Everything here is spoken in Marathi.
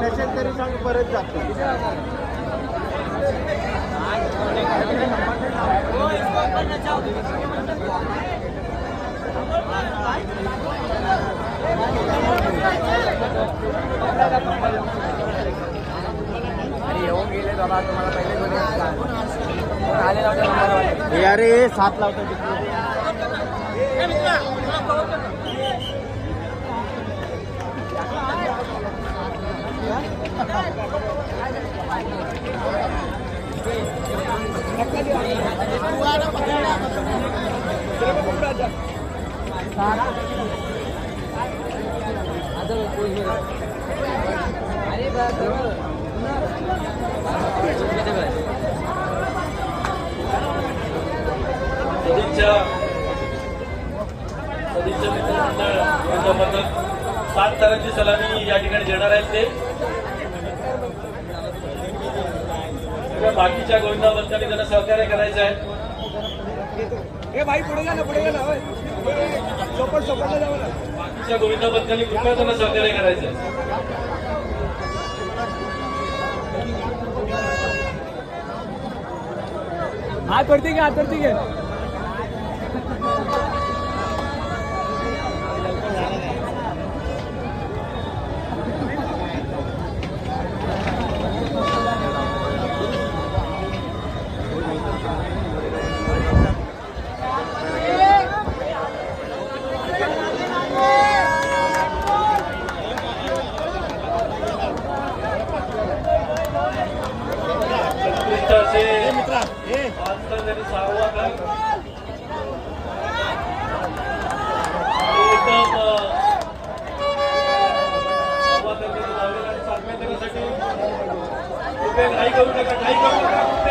नसेल तरी सांग परत जातो. येऊन गेले बाबा तुम्हाला पहिले अरे 7 लावतो सदिच्छा मित्रमंडळ यांच्याबद्दल 7 तरांची सलामी या ठिकाणी देणार आहेत ते. बाकीच्या गोविंदाबद्दल त्यांना सहकार्य करायचं आहे. बाकीच्या गोविंदाबद्दल कृपया त्यांना सहकार्य करायचं आहे. हात वरती घे, हात वरती घे. घाई करू नका.